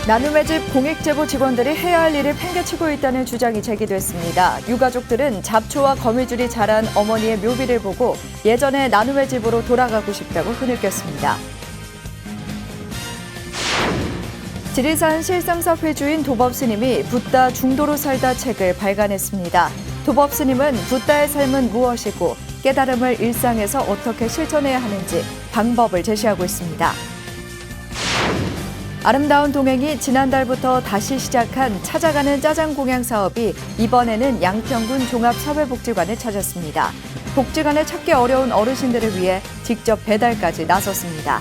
나눔의 집 공익제보 직원들이 해야 할 일을 팽개치고 있다는 주장이 제기됐습니다. 유가족들은 잡초와 거미줄이 자란 어머니의 묘비를 보고 예전의 나눔의 집으로 돌아가고 싶다고 흐느꼈습니다. 지리산 실상사 회주인 도법 스님이 붓다 중도로 살다 책을 발간했습니다. 도법 스님은 붓다의 삶은 무엇이고 깨달음을 일상에서 어떻게 실천해야 하는지 방법을 제시하고 있습니다. 아름다운 동행이 지난달부터 다시 시작한 찾아가는 짜장 공양 사업이 이번에는 양평군 종합사회복지관을 찾았습니다. 복지관을 찾기 어려운 어르신들을 위해 직접 배달까지 나섰습니다.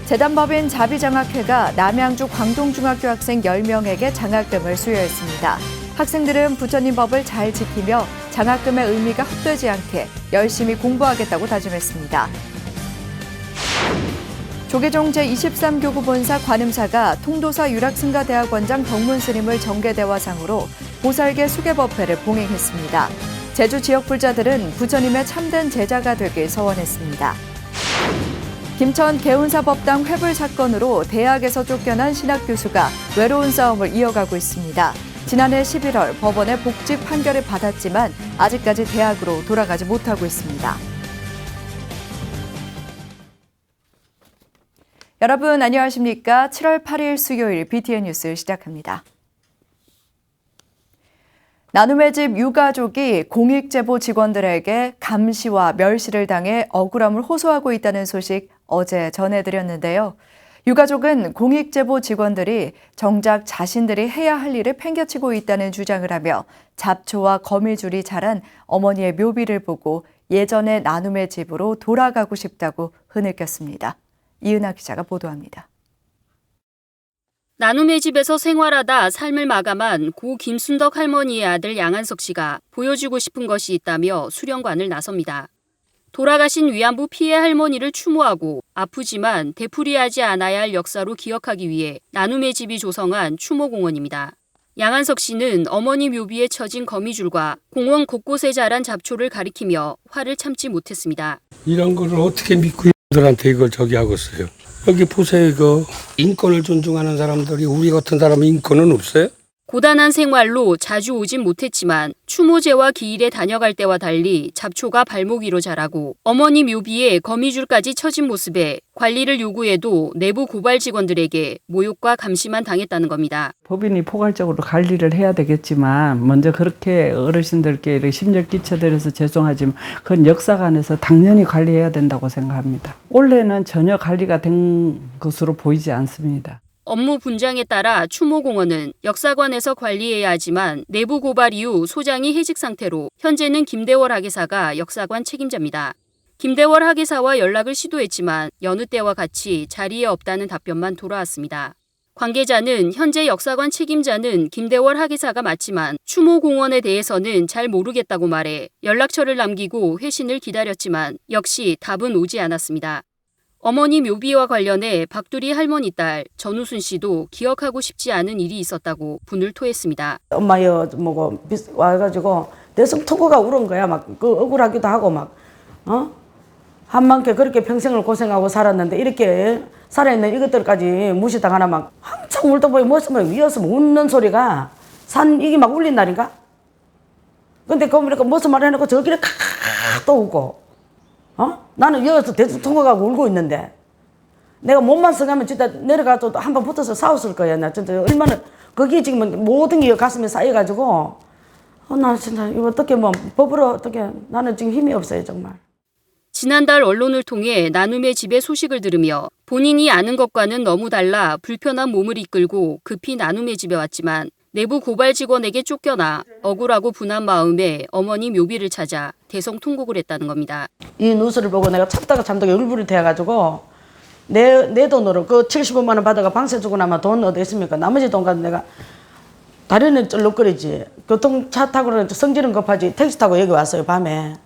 재단법인 자비장학회가 남양주 광동중학교 학생 10명에게 장학금을 수여했습니다. 학생들은 부처님 법을 잘 지키며 장학금의 의미가 헛되지 않게 열심히 공부하겠다고 다짐했습니다. 조계종 제23교구 본사 관음사가 통도사 유락승가대학원장 덕문 스님을 정계대화상으로 보살계 수계법회를 봉행했습니다. 제주 지역 불자들은 부처님의 참된 제자가 되길 서원했습니다. 김천 개운사법당 회불 사건으로 대학에서 쫓겨난 신학교수가 외로운 싸움을 이어가고 있습니다. 지난해 11월 법원의 복직 판결을 받았지만 아직까지 대학으로 돌아가지 못하고 있습니다. 여러분 안녕하십니까? 7월 8일 수요일 BTN 뉴스 시작합니다. 나눔의 집 유가족이 공익제보 직원들에게 감시와 멸시를 당해 억울함을 호소하고 있다는 소식 어제 전해드렸는데요. 유가족은 공익제보 직원들이 정작 자신들이 해야 할 일을 팽개치고 있다는 주장을 하며 잡초와 거미줄이 자란 어머니의 묘비를 보고 예전의 나눔의 집으로 돌아가고 싶다고 흐느꼈습니다. 이은하 기자가 보도합니다. 나눔의 집에서 생활하다 삶을 마감한 고 김순덕 할머니의 아들 양한석 씨가 보여주고 싶은 것이 있다며 수련관을 나섭니다. 돌아가신 위안부 피해 할머니를 추모하고 아프지만 되풀이하지 않아야 할 역사로 기억하기 위해 나눔의 집이 조성한 추모공원입니다. 양한석 씨는 어머니 묘비에 처진 거미줄과 공원 곳곳에 자란 잡초를 가리키며 화를 참지 못했습니다. 이런 거를 어떻게 믿고 들한테 이걸 저기 하고 있어요. 여기 보세요. 이거 인권을 존중하는 사람들이 우리 같은 사람은 인권은 없어요? 고단한 생활로 자주 오진 못했지만 추모제와 기일에 다녀갈 때와 달리 잡초가 발목 위로 자라고 어머니 묘비에 거미줄까지 처진 모습에 관리를 요구해도 내부 고발 직원들에게 모욕과 감시만 당했다는 겁니다. 법인이 포괄적으로 관리를 해야 되겠지만 먼저 그렇게 어르신들께 심려 끼쳐드려서 죄송하지만 그건 역사관에서 당연히 관리해야 된다고 생각합니다. 올해는 전혀 관리가 된 것으로 보이지 않습니다. 업무 분장에 따라 추모공원은 역사관에서 관리해야 하지만 내부 고발 이후 소장이 해직 상태로 현재는 김대월 학예사가 역사관 책임자입니다. 김대월 학예사와 연락을 시도했지만 여느 때와 같이 자리에 없다는 답변만 돌아왔습니다. 관계자는 현재 역사관 책임자는 김대월 학예사가 맞지만 추모공원에 대해서는 잘 모르겠다고 말해 연락처를 남기고 회신을 기다렸지만 역시 답은 오지 않았습니다. 어머니 묘비와 관련해 박두리 할머니 딸 전우순 씨도 기억하고 싶지 않은 일이 있었다고 분을 토했습니다. 엄마여 뭐고 와가지고 대성통곡가 울은 거야. 막 그 억울하기도 하고 막 한만큼 그렇게 평생을 고생하고 살았는데 이렇게 살아있는 이것들까지 무시당하나 막 한참 울다 보니 무슨 위에서 웃는 소리가 산 이게 막 울린다니까. 근데 그러니까 무슨 말 해놓고 저기를 또 웃고. 나는 여기서 대통통곡하고 울고 있는데 내가 몸만 써가면 진짜 내려가서 한번 붙어서 싸웠을 거야. 나 진짜 얼마나 거기 지금 모든 게 가슴에 쌓여가지고 나 진짜 이거 어떻게 뭐 법으로 어떻게 나는 지금 힘이 없어요 정말. 지난달 언론을 통해 나눔의 집의 소식을 들으며 본인이 아는 것과는 너무 달라 불편한 몸을 이끌고 급히 나눔의 집에 왔지만 내부 고발 직원에게 쫓겨나 억울하고 분한 마음에 어머니 묘비를 찾아 대성통곡을 했다는 겁니다. 이 뉴스를 보고 내가 참다가 얼굴이 돼가지고 내 돈으로 그 75만 원 받아가 방세 주고 나면 돈 어디 있습니까? 나머지 돈 가지고 내가 다리는 쩔룩거리지. 교통차 타고는 성질은 급하지. 택시 타고 여기 왔어요 밤에.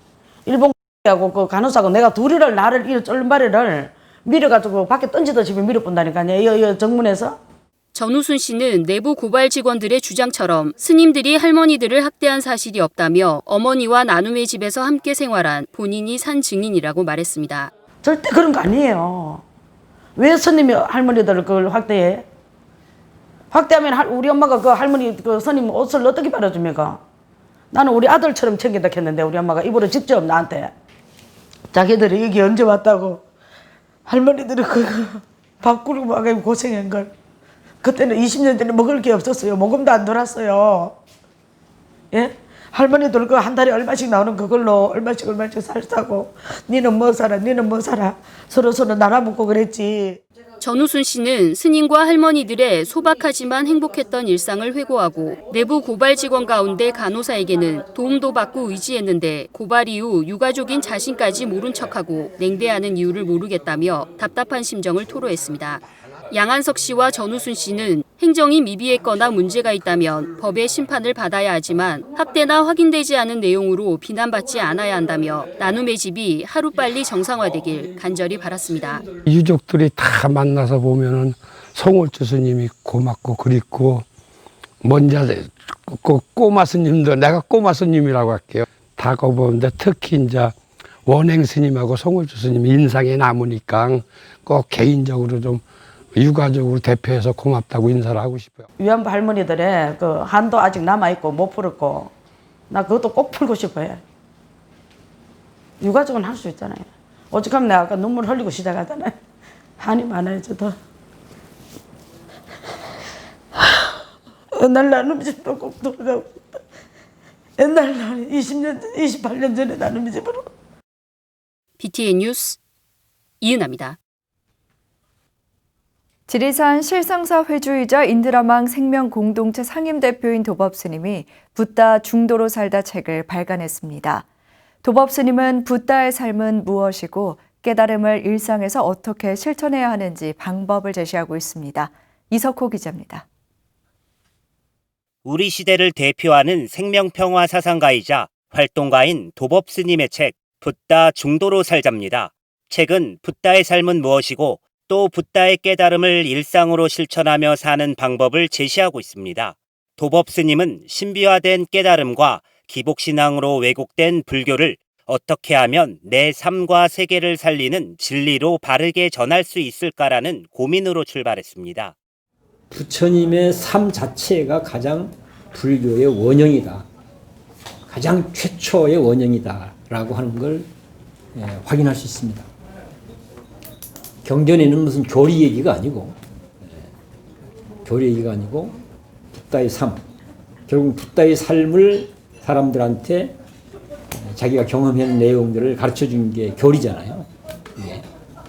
일본하고 그 간호사하고 내가 둘이를 나를 이 쩔바리를 밀어가지고 밖에 던지듯이 밀어본다니까요. 이 정문에서. 전우순 씨는 내부 고발 직원들의 주장처럼 스님들이 할머니들을 학대한 사실이 없다며 어머니와 나눔의 집에서 함께 생활한 본인이 산 증인이라고 말했습니다. 절대 그런 거 아니에요. 왜 스님이 할머니들을 그걸 확대해? 확대하면 우리 엄마가 그 할머니 그 스님 옷을 어떻게 빨아줍니까? 나는 우리 아들처럼 챙긴다 했는데 우리 엄마가 입으로 직접 나한테 자기들이 여기 언제 왔다고 할머니들이 밥 끓이고 막 고생한 걸 그때는 20년 전에 먹을 게 없었어요. 모금도 안 돌았어요. 예? 할머니들 그 한 달에 얼마씩 나오는 그걸로 얼마씩 살 사고 니는 뭐 살아 니는 뭐 살아 서로 나눠 먹고 그랬지. 전우순 씨는 스님과 할머니들의 소박하지만 행복했던 일상을 회고하고 내부 고발 직원 가운데 간호사에게는 도움도 받고 의지했는데 고발 이후 유가족인 자신까지 모른 척하고 냉대하는 이유를 모르겠다며 답답한 심정을 토로했습니다. 양한석 씨와 전우순 씨는 행정이 미비했거나 문제가 있다면 법의 심판을 받아야 하지만 학대나 확인되지 않은 내용으로 비난받지 않아야 한다며 나눔의 집이 하루빨리 정상화되길 간절히 바랐습니다. 유족들이 다 만나서 보면은 송월주 스님이 고맙고 그립고 먼저 꼬마 스님도 내가 꼬마 스님이라고 할게요. 다 거보는데 특히 이제 원행 스님하고 송월주 스님 인상에 남으니까 꼭 개인적으로 좀 유가족으로 대표해서 고맙다고 인사를 하고 싶어요. 위안부 할머니들의 그 한도 아직 남아있고 못 풀었고 나 그것도 꼭 풀고 싶어요. 유가족은 할 수 있잖아요. 오죽하면 내가 아까 눈물 흘리고 시작하잖아요. 한이 많아요 저도. 옛날 나눔 집도 꼭 돌아가고 싶다. 옛날 20년 전, 28년 전에 나눔 집으로. BTN 뉴스 이은아입니다. 지리산 실상사 회주이자 인드라망 생명공동체 상임대표인 도법스님이 붓다 중도로 살다 책을 발간했습니다. 도법스님은 붓다의 삶은 무엇이고 깨달음을 일상에서 어떻게 실천해야 하는지 방법을 제시하고 있습니다. 이석호 기자입니다. 우리 시대를 대표하는 생명평화 사상가이자 활동가인 도법스님의 책 붓다 중도로 살자입니다. 책은 붓다의 삶은 무엇이고 또 붓다의 깨달음을 일상으로 실천하며 사는 방법을 제시하고 있습니다. 도법스님은 신비화된 깨달음과 기복신앙으로 왜곡된 불교를 어떻게 하면 내 삶과 세계를 살리는 진리로 바르게 전할 수 있을까라는 고민으로 출발했습니다. 부처님의 삶 자체가 가장 불교의 원형이다. 가장 최초의 원형이다라고 하는 걸 확인할 수 있습니다. 경전에는 무슨 교리 얘기가 아니고 교리 얘기가 아니고 붓다의 삶, 결국 붓다의 삶을 사람들한테 자기가 경험한 내용들을 가르쳐준 게 교리잖아요. 예.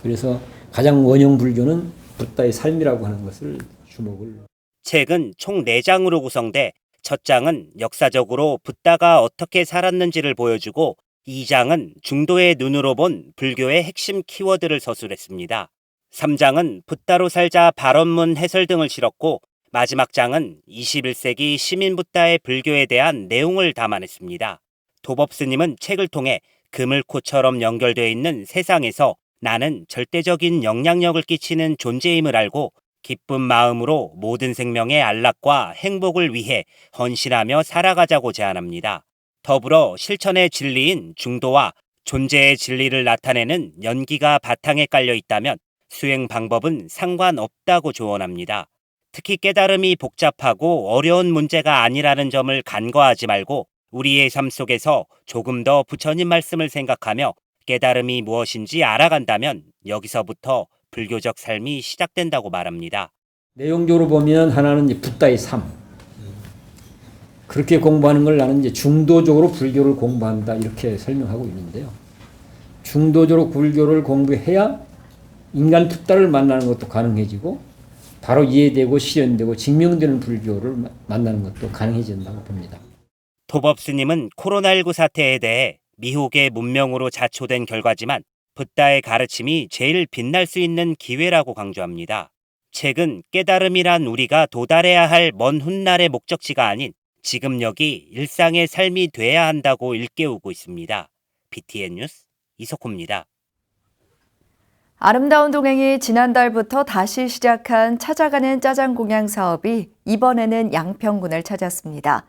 그래서 가장 원형 불교는 붓다의 삶이라고 하는 것을 주목을. 책은 총 4장으로 구성돼 첫 장은 역사적으로 붓다가 어떻게 살았는지를 보여주고 2장은 중도의 눈으로 본 불교의 핵심 키워드를 서술했습니다. 3장은 붓다로 살자 발언문 해설 등을 실었고 마지막 장은 21세기 시민 붓다의 불교에 대한 내용을 담아냈습니다. 도법스님은 책을 통해 그물코처럼 연결되어 있는 세상에서 나는 절대적인 영향력을 끼치는 존재임을 알고 기쁜 마음으로 모든 생명의 안락과 행복을 위해 헌신하며 살아가자고 제안합니다. 더불어 실천의 진리인 중도와 존재의 진리를 나타내는 연기가 바탕에 깔려 있다면 수행 방법은 상관없다고 조언합니다. 특히 깨달음이 복잡하고 어려운 문제가 아니라는 점을 간과하지 말고 우리의 삶 속에서 조금 더 부처님 말씀을 생각하며 깨달음이 무엇인지 알아간다면 여기서부터 불교적 삶이 시작된다고 말합니다. 내용적으로 보면 하나는 이제 붓다의 삶. 그렇게 공부하는 걸 나는 이제 중도적으로 불교를 공부한다 이렇게 설명하고 있는데요. 중도적으로 불교를 공부해야 인간 붓다를 만나는 것도 가능해지고 바로 이해되고 실현되고 증명되는 불교를 만나는 것도 가능해진다고 봅니다. 도법스님은 코로나19 사태에 대해 미혹의 문명으로 자초된 결과지만 붓다의 가르침이 제일 빛날 수 있는 기회라고 강조합니다. 책은 깨달음이란 우리가 도달해야 할 먼 훗날의 목적지가 아닌 지금 여기 일상의 삶이 돼야 한다고 일깨우고 있습니다. BTN 뉴스 이석호입니다. 아름다운 동행이 지난달부터 다시 시작한 찾아가는 짜장 공양 사업이 이번에는 양평군을 찾았습니다.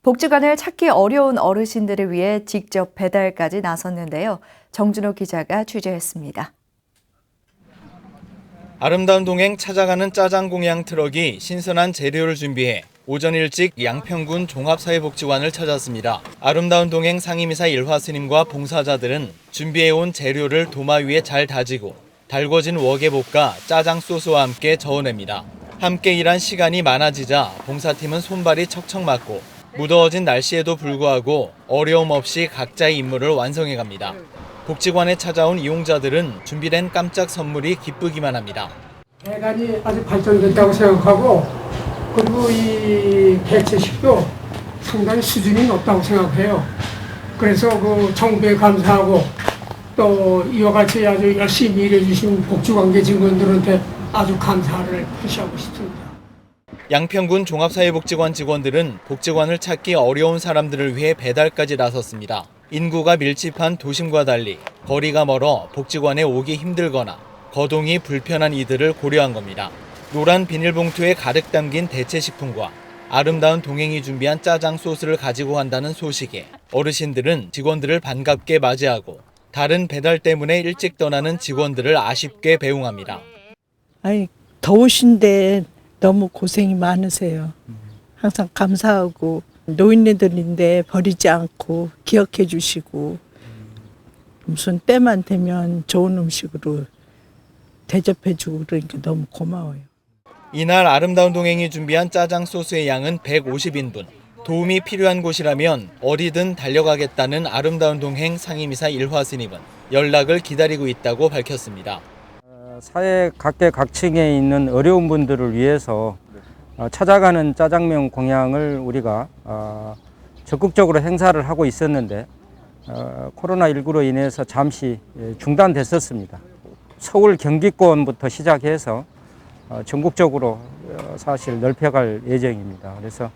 복지관을 찾기 어려운 어르신들을 위해 직접 배달까지 나섰는데요. 정준호 기자가 취재했습니다. 아름다운 동행 찾아가는 짜장 공양 트럭이 신선한 재료를 준비해 오전 일찍 양평군 종합사회복지관을 찾았습니다. 아름다운 동행 상임이사 일화 스님과 봉사자들은 준비해온 재료를 도마 위에 잘 다지고 달궈진 웍에 볶아 짜장 소스와 함께 저어냅니다. 함께 일한 시간이 많아지자 봉사팀은 손발이 척척 맞고 무더워진 날씨에도 불구하고 어려움 없이 각자의 임무를 완성해갑니다. 복지관에 찾아온 이용자들은 준비된 깜짝 선물이 기쁘기만 합니다. 대단히 아주 발전됐다고 생각하고 그리고 이 대체식도 상당히 수준이 높다고 생각해요. 그래서 그 정부에 감사하고 또 이와 같이 아주 열심히 일해주신 복지관계 직원들한테 아주 감사를 표시하고 싶습니다. 양평군 종합사회복지관 직원들은 복지관을 찾기 어려운 사람들을 위해 배달까지 나섰습니다. 인구가 밀집한 도심과 달리 거리가 멀어 복지관에 오기 힘들거나 거동이 불편한 이들을 고려한 겁니다. 노란 비닐봉투에 가득 담긴 대체식품과 아름다운 동행이 준비한 짜장 소스를 가지고 간다는 소식에 어르신들은 직원들을 반갑게 맞이하고 다른 배달 때문에 일찍 떠나는 직원들을 아쉽게 배웅합니다. 아니, 더우신데 너무 고생이 많으세요. 항상 감사하고 노인네들인데 버리지 않고 기억해 주시고 무슨 때만 되면 좋은 음식으로 대접해 주고 그러니까 너무 고마워요. 이날 아름다운 동행이 준비한 짜장 소스의 양은 150인분. 도움이 필요한 곳이라면 어디든 달려가겠다는 아름다운 동행 상임이사 일화 스님은 연락을 기다리고 있다고 밝혔습니다. 사회 각계각층에 있는 어려운 분들을 위해서 찾아가는 짜장면 공양을 우리가 적극적으로 행사를 하고 있었는데 코로나19로 인해서 잠시 중단됐었습니다. 서울 경기권부터 시작해서 전국적으로 사실 넓혀갈 예정입니다. 그래서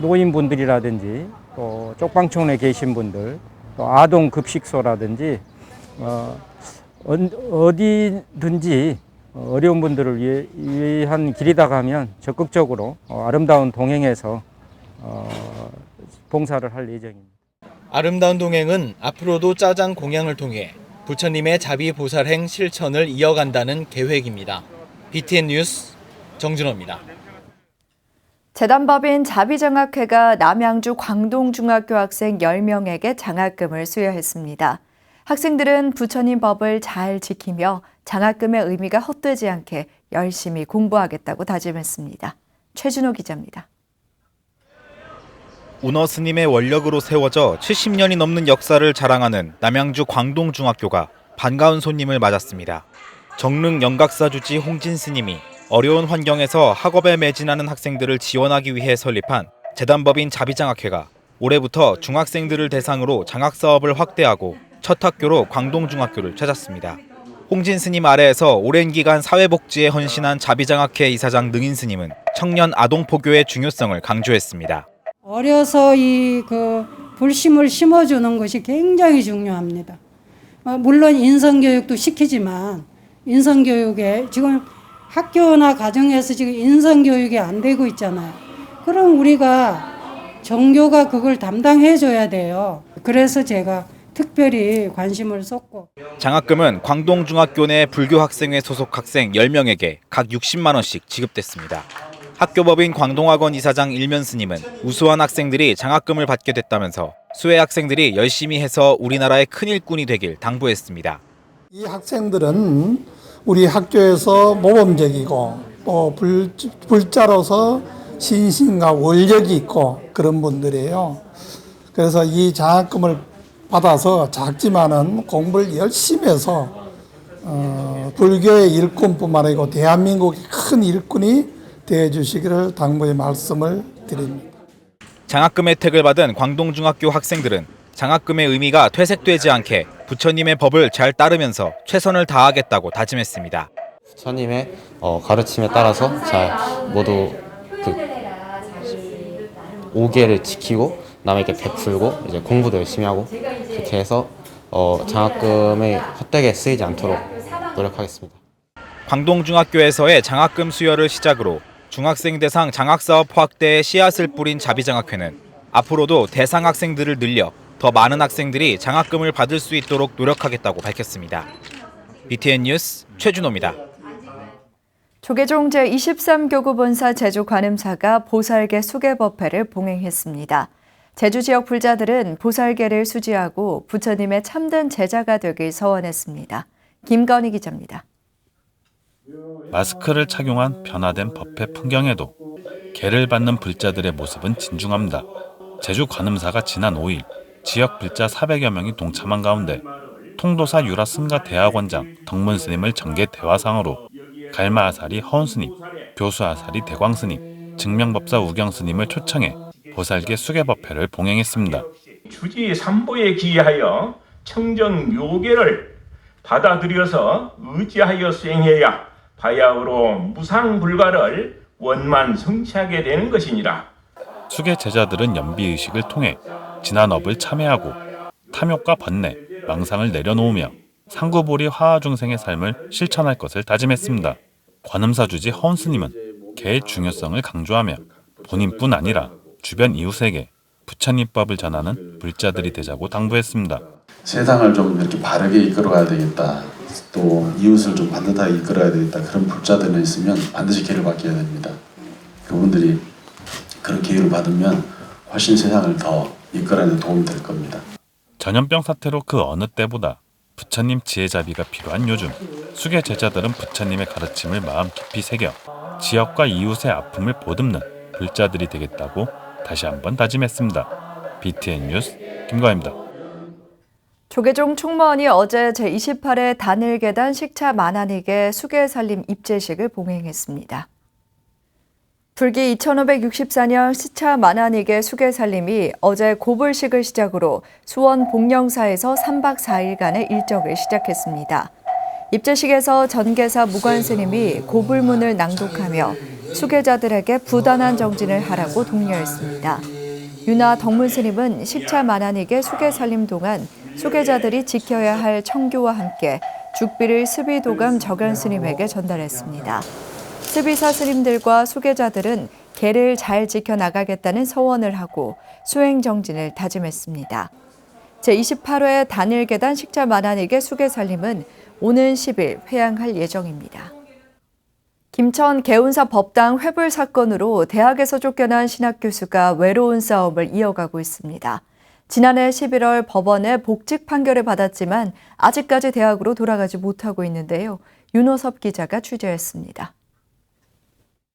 노인분들이라든지 또 쪽방촌에 계신 분들, 또 아동 급식소라든지 어디든지 어려운 분들을 위한 길이다 하면 적극적으로 아름다운 동행에서 봉사를 할 예정입니다. 아름다운 동행은 앞으로도 짜장 공양을 통해 부처님의 자비보살행 실천을 이어간다는 계획입니다. BTN 뉴스 정준호입니다. 재단법인 자비장학회가 남양주 광동중학교 학생 10명에게 장학금을 수여했습니다. 학생들은 부처님 법을 잘 지키며 장학금의 의미가 헛되지 않게 열심히 공부하겠다고 다짐했습니다. 최준호 기자입니다. 운어 스님의 원력으로 세워져 70년이 넘는 역사를 자랑하는 남양주 광동중학교가 반가운 손님을 맞았습니다. 정릉 영각사주지 홍진 스님이 어려운 환경에서 학업에 매진하는 학생들을 지원하기 위해 설립한 재단법인 자비장학회가 올해부터 중학생들을 대상으로 장학사업을 확대하고 첫 학교로 광동중학교를 찾았습니다. 홍진 스님 아래에서 오랜 기간 사회복지에 헌신한 자비장학회 이사장 능인 스님은 청년 아동포교의 중요성을 강조했습니다. 어려서 불심을 심어주는 것이 굉장히 중요합니다. 물론 인성교육도 시키지만 인성교육에 지금 학교나 가정에서 지금 인성교육이 안 되고 있잖아요. 그럼 우리가 정교가 그걸 담당해 줘야 돼요. 그래서 제가 특별히 관심을 쏟고. 장학금은 광동중학교 내 불교 학생회 소속 학생 10명에게 각 60만 원씩 지급됐습니다. 학교법인 광동학원 이사장 일면 스님은 우수한 학생들이 장학금을 받게 됐다면서 수혜 학생들이 열심히 해서 우리나라의 큰 일꾼이 되길 당부했습니다. 이 학생들은 우리 학교에서 모범적이고 또 불자로서 신신과 원력이 있고 그런 분들이에요. 그래서 이 장학금을 받아서 작지만은 공부를 열심히 해서 불교의 일꾼뿐만 아니고 대한민국의 큰 일꾼이 되어주시기를 당부의 말씀을 드립니다. 장학금 혜택을 받은 광동중학교 학생들은 장학금의 의미가 퇴색되지 않게 부처님의 법을 잘 따르면서 최선을 다하겠다고 다짐했습니다. 부처님의 가르침에 따라서 잘 모두 오계를 지키고 남에게 베풀고 이제 공부도 열심히 하고 그렇게 해서 장학금이 헛되게 쓰이지 않도록 노력하겠습니다. 광동중학교에서의 장학금 수여를 시작으로 중학생 대상 장학사업 확대에 씨앗을 뿌린 자비장학회는 앞으로도 대상 학생들을 늘려 더 많은 학생들이 장학금을 받을 수 있도록 노력하겠다고 밝혔습니다. BTN 뉴스 최준호입니다. 조계종 제23교구 본사 제주 관음사가 보살개 수계법회를 봉행했습니다. 제주 지역 불자들은 보살개를 수지하고 부처님의 참된 제자가 되길 서원했습니다. 김건희 기자입니다. 마스크를 착용한 변화된 법회 풍경에도 개를 받는 불자들의 모습은 진중합니다. 제주 관음사가 지난 5일 지역 불자 400여 명이 동참한 가운데 통도사 유라승가 대학원장 덕문 스님을 정계 대화상으로 갈마 아사리 허운 스님, 교수 아사리 대광 스님, 증명법사 우경 스님을 초청해 보살개 수계법회를 봉행했습니다. 주지 삼보에 기하여 청정 묘계를 받아들여서 의지하여 수행해야 바야흐로 무상불가를 원만 성취하게 되는 것이니라. 수계 제자들은 연비의식을 통해 진한업을 참회하고 탐욕과 번뇌, 망상을 내려놓으며 상구보리 화하중생의 삶을 실천할 것을 다짐했습니다. 관음사 주지 허운 스님은 개의 중요성을 강조하며 본인뿐 아니라 주변 이웃에게 부처님법을 전하는 불자들이 되자고 당부했습니다. 세상을 좀 이렇게 바르게 이끌어가야 되겠다. 또 이웃을 좀 반듯하게 이끌어야 되겠다. 그런 불자들이 있으면 반드시 기회를 받게 해야 됩니다. 그분들이 그런 기회를 받으면 훨씬 세상을 더 이끌어내는 도움이 될 겁니다. 전염병 사태로 그 어느 때보다 부처님 지혜자비가 필요한 요즘, 수계 제자들은 부처님의 가르침을 마음 깊이 새겨 지역과 이웃의 아픔을 보듬는 불자들이 되겠다고 다시 한번 다짐했습니다. BTN 뉴스 김광입니다. 조계종 총무원이 어제 제28회 단일계단 식차 만안익의 수계살림 입제식을 봉행했습니다. 불기 2564년 식차 만안익의 수계살림이 어제 고불식을 시작으로 수원 복령사에서 3박 4일간의 일정을 시작했습니다. 입제식에서 전계사 무관스님이 고불문을 낭독하며 수계자들에게 부단한 정진을 하라고 독려했습니다. 유나 덕문스님은 식차 만안익의 수계살림 동안 수계자들이 지켜야 할 청교와 함께 죽비를 스비도감 적연스님에게 전달했습니다. 스비사 스님들과 수계자들은 계를 잘 지켜나가겠다는 서원을 하고 수행정진을 다짐했습니다. 제28회 단일계단 식차 만안익의 수계살림은 오는 10일 회양할 예정입니다. 김천 개운사 법당 회불 사건으로 대학에서 쫓겨난 신학 교수가 외로운 싸움을 이어가고 있습니다. 지난해 11월 법원에 복직 판결을 받았지만 아직까지 대학으로 돌아가지 못하고 있는데요. 윤호섭 기자가 취재했습니다.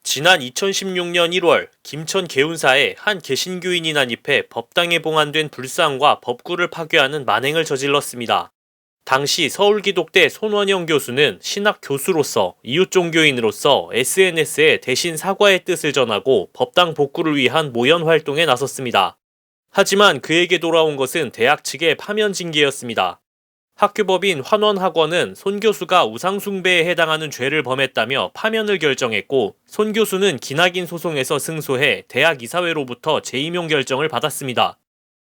지난 2016년 1월 김천 개운사에 한 개신교인이 난입해 법당에 봉안된 불상과 법구를 파괴하는 만행을 저질렀습니다. 당시 서울기독대 손원영 교수는 신학 교수로서 이웃종교인으로서 SNS에 대신 사과의 뜻을 전하고 법당 복구를 위한 모연 활동에 나섰습니다. 하지만 그에게 돌아온 것은 대학 측의 파면 징계였습니다. 학교법인 환원학원은 손 교수가 우상숭배에 해당하는 죄를 범했다며 파면을 결정했고 손 교수는 기나긴 소송에서 승소해 대학 이사회로부터 재임용 결정을 받았습니다.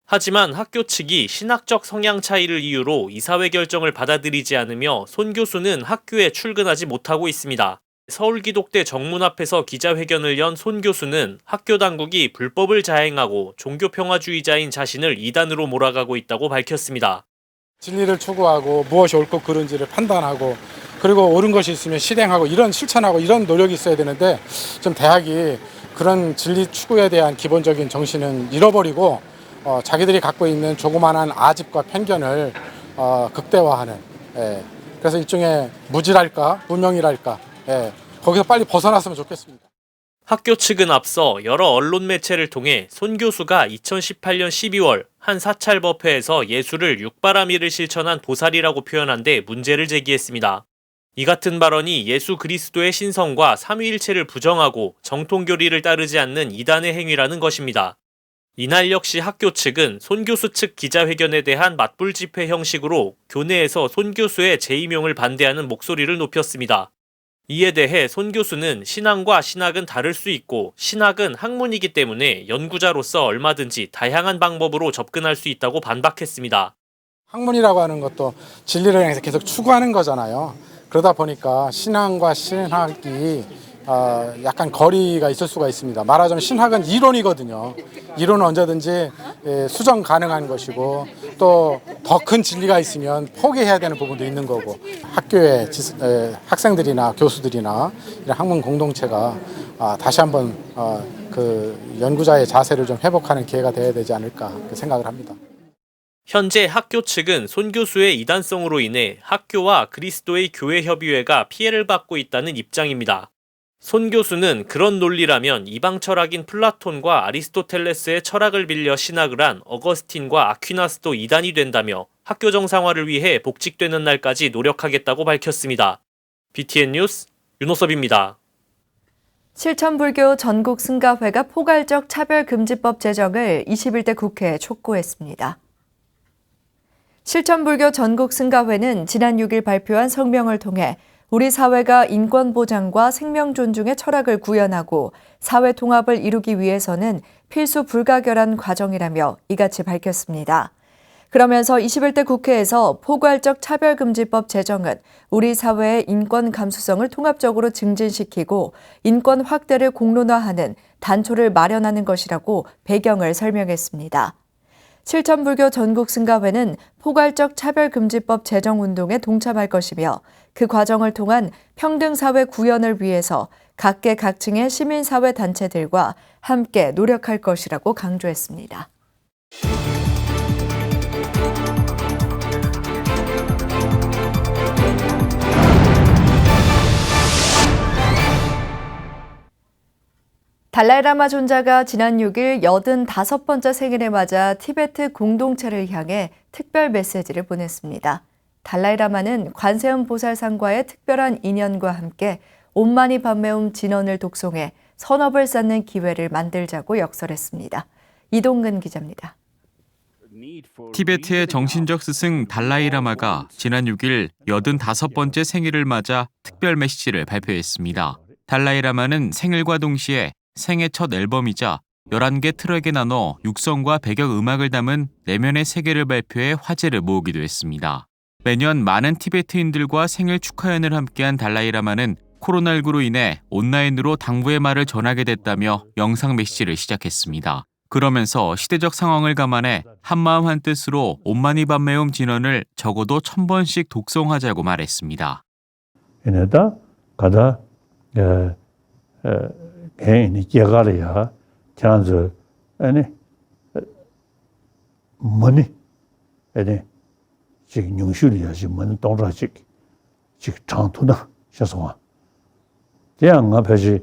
하지만 학교 측이 신학적 성향 차이를 이유로 이사회 결정을 받아들이지 않으며 손 교수는 학교에 출근하지 못하고 있습니다. 서울기독대 정문 앞에서 기자회견을 연 손 교수는 학교 당국이 불법을 자행하고 종교평화주의자인 자신을 이단으로 몰아가고 있다고 밝혔습니다. 진리를 추구하고 무엇이 옳고 그른지를 판단하고 그리고 옳은 것이 있으면 실행하고 이런 실천하고 이런 노력이 있어야 되는데 좀 대학이 그런 진리 추구에 대한 기본적인 정신은 잃어버리고 자기들이 갖고 있는 조그마한 아집과 편견을 극대화하는 그래서 일종의 무지랄까 무명이랄까 거기서 빨리 벗어났으면 좋겠습니다. 학교 측은 앞서 여러 언론 매체를 통해 손 교수가 2018년 12월 한 사찰 법회에서 예수를 육바라밀을 실천한 보살이라고 표현한 데 문제를 제기했습니다. 이 같은 발언이 예수 그리스도의 신성과 삼위일체를 부정하고 정통교리를 따르지 않는 이단의 행위라는 것입니다. 이날 역시 학교 측은 손 교수 측 기자회견에 대한 맞불 집회 형식으로 교내에서 손 교수의 재임용을 반대하는 목소리를 높였습니다. 이에 대해 손 교수는 신앙과 신학은 다를 수 있고 신학은 학문이기 때문에 연구자로서 얼마든지 다양한 방법으로 접근할 수 있다고 반박했습니다. 학문이라고 하는 것도 진리를 향해서 계속 추구하는 거잖아요. 그러다 보니까 신앙과 신학이 약간 거리가 있을 수가 있습니다. 말하자면 신학은 이론이거든요. 이론은 언제든지 수정 가능한 것이고 또 더 큰 진리가 있으면 포기해야 되는 부분도 있는 거고 학교의 학생들이나 교수들이나 이런 학문 공동체가 다시 한번 그 연구자의 자세를 좀 회복하는 기회가 돼야 되지 않을까 생각을 합니다. 현재 학교 측은 손 교수의 이단성으로 인해 학교와 그리스도의 교회협의회가 피해를 받고 있다는 입장입니다. 손 교수는 그런 논리라면 이방 철학인 플라톤과 아리스토텔레스의 철학을 빌려 신학을 한 어거스틴과 아퀴나스도 이단이 된다며 학교 정상화를 위해 복직되는 날까지 노력하겠다고 밝혔습니다. BTN 뉴스 윤호섭입니다. 실천불교 전국승가회가 포괄적 차별금지법 제정을 21대 국회에 촉구했습니다. 실천불교 전국승가회는 지난 6일 발표한 성명을 통해 우리 사회가 인권 보장과 생명 존중의 철학을 구현하고 사회 통합을 이루기 위해서는 필수 불가결한 과정이라며 이같이 밝혔습니다. 그러면서 21대 국회에서 포괄적 차별금지법 제정은 우리 사회의 인권 감수성을 통합적으로 증진시키고 인권 확대를 공론화하는 단초를 마련하는 것이라고 배경을 설명했습니다. 실천불교 전국승가회는 포괄적 차별금지법 제정운동에 동참할 것이며 그 과정을 통한 평등사회 구현을 위해서 각계각층의 시민사회 단체들과 함께 노력할 것이라고 강조했습니다. 달라이라마 존자가 지난 6일 85번째 생일을 맞아 티베트 공동체를 향해 특별 메시지를 보냈습니다. 달라이라마는 관세음 보살상과의 특별한 인연과 함께 온마니 밤매움 진언을 독송해 선업을 쌓는 기회를 만들자고 역설했습니다. 이동근 기자입니다. 티베트의 정신적 스승 달라이라마가 지난 6일 85번째 생일을 맞아 특별 메시지를 발표했습니다. 달라이라마는 생일과 동시에 생애 첫 앨범이자 11개 트랙에 나눠 육성과 배경 음악을 담은 내면의 세계를 발표해 화제를 모으기도 했습니다. 매년 많은 티베트인들과 생일 축하연을 함께한 달라이라마는 코로나19로 인해 온라인으로 당부의 말을 전하게 됐다며 영상 메시지를 시작했습니다. 그러면서 시대적 상황을 감안해 한마음 한뜻으로 온마니 밤매움 진언을 적어도 1000번씩 독송하자고 말했습니다. 이네다 가다 개인이 개가리야 찬스 아니 머니 아니 지금 용실이야 지금 동라직 지금 장투다 죄송아 대양 앞에지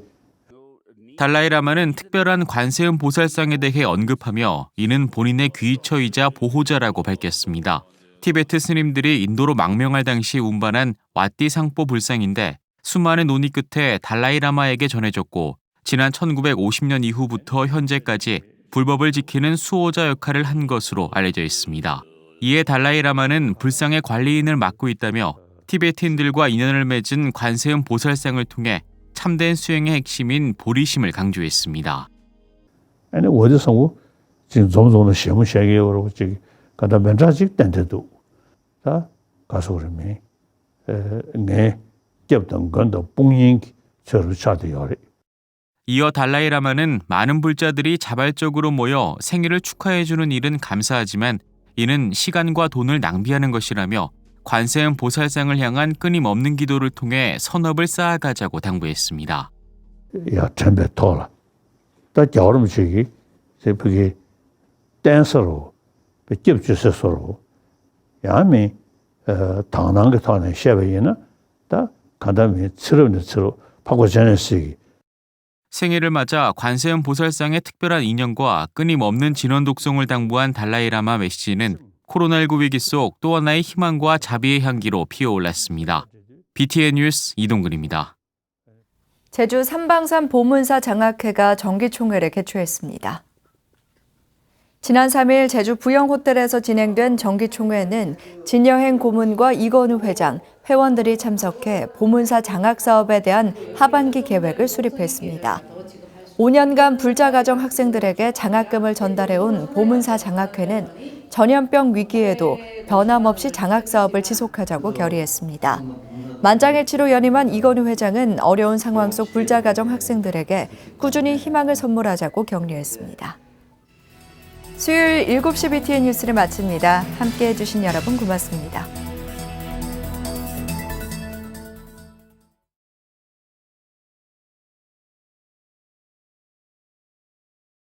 달라이라마는 특별한 관세음 보살상에 대해 언급하며 이는 본인의 귀처이자 보호자라고 밝혔습니다. 티베트 스님들이 인도로 망명할 당시 운반한 와띠 상포 불상인데 수많은 논의 끝에 달라이라마에게 전해졌고 지난 1950년 이후부터 현재까지 불법을 지키는 수호자 역할을 한 것으로 알려져 있습니다. 이에 달라이라마는 불상의 관리인을 맡고 있다며 티베트인들과 인연을 맺은 관세음 보살상을 통해 참된 수행의 핵심인 보리심을 강조했습니다. 아니 어디서 지금 점점의 시험을 시작해요. 지금 가다 면자직 된데도 자 가서 그러면 네 겹던 건도 뽕인 저를 차대요. 이어 달라이라마는 많은 불자들이 자발적으로 모여 생일을 축하해주는 일은 감사하지만 이는 시간과 돈을 낭비하는 것이라며 관세음 보살상을 향한 끊임없는 기도를 통해 선업을 쌓아가자고 당부했습니다. 야, 전배 돌아. 다 겨울음 저기 저기 댄서로 겹주서로 야미 당난 게 타는 셰베이나 다 간담이 처럼처럼 파고 전했으기 생일을 맞아 관세음 보살상의 특별한 인연과 끊임없는 진원 독송을 당부한 달라이라마 메시지는 코로나19 위기 속 또 하나의 희망과 자비의 향기로 피어올랐습니다. BTN 뉴스 이동근입니다. 제주 삼방산 보문사 장학회가 정기총회를 개최했습니다. 지난 3일 제주 부영호텔에서 진행된 정기총회는 진여행 고문과 이건우 회장, 회원들이 참석해 보문사 장학사업에 대한 하반기 계획을 수립했습니다. 5년간 불자가정 학생들에게 장학금을 전달해온 보문사 장학회는 전염병 위기에도 변함없이 장학사업을 지속하자고 결의했습니다. 만장일치로 연임한 이건우 회장은 어려운 상황 속 불자가정 학생들에게 꾸준히 희망을 선물하자고 격려했습니다. 수요일 7시 BTN 뉴스를 마칩니다. 함께해 주신 여러분 고맙습니다.